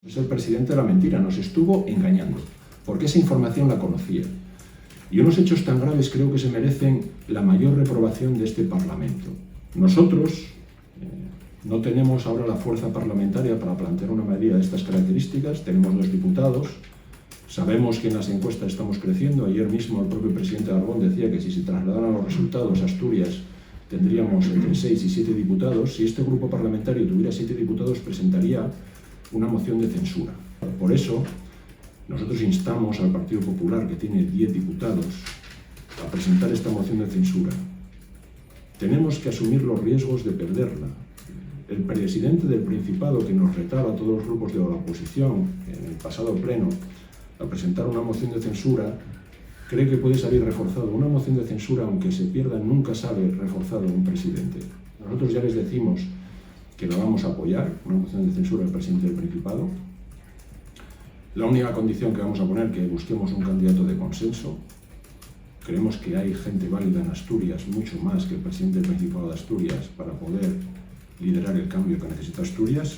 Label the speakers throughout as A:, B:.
A: Es el presidente de la mentira, nos estuvo engañando, porque esa información la conocía. Y unos hechos tan graves creo que se merecen la mayor reprobación de este Parlamento. Nosotros no tenemos ahora la fuerza parlamentaria para plantear una medida de estas características, tenemos 2 diputados, sabemos que en las encuestas estamos creciendo. Ayer mismo el propio presidente Barbón decía que si se trasladaran los resultados a Asturias tendríamos entre 6 y 7 diputados. Si este grupo parlamentario tuviera 7 diputados presentaría una moción de censura. Por eso, nosotros instamos al Partido Popular, que tiene 10 diputados, a presentar esta moción de censura. Tenemos que asumir los riesgos de perderla. El presidente del Principado, que nos retaba a todos los grupos de la oposición en el pasado pleno a presentar una moción de censura, cree que puede salir reforzado. Una moción de censura, aunque se pierda, nunca sale reforzado un presidente. Nosotros ya les decimos que la vamos a apoyar, una moción de censura del presidente del Principado. La única condición que vamos a poner es que busquemos un candidato de consenso. Creemos que hay gente válida en Asturias, mucho más que el presidente del Principado de Asturias, para poder liderar el cambio que necesita Asturias.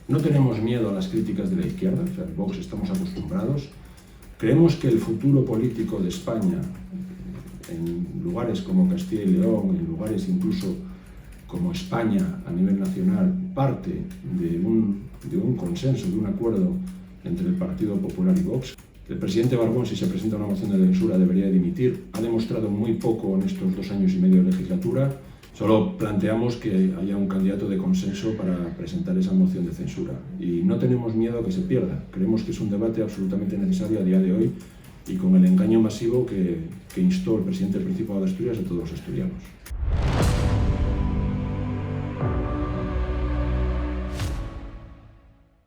A: No tenemos miedo a las críticas de la izquierda, o sea, el Vox estamos acostumbrados. Creemos que el futuro político de España, en lugares como Castilla y León, en lugares incluso como España a nivel nacional, parte de un consenso, de un acuerdo entre el Partido Popular y Vox. El presidente Barbón, si se presenta una moción de censura, debería dimitir. Ha demostrado muy poco en estos 2 años y medio de legislatura. Solo planteamos que haya un candidato de consenso para presentar esa moción de censura. Y no tenemos miedo a que se pierda. Creemos que es un debate absolutamente necesario a día de hoy y con el engaño masivo que instó el presidente del Principado de Asturias a todos los asturianos.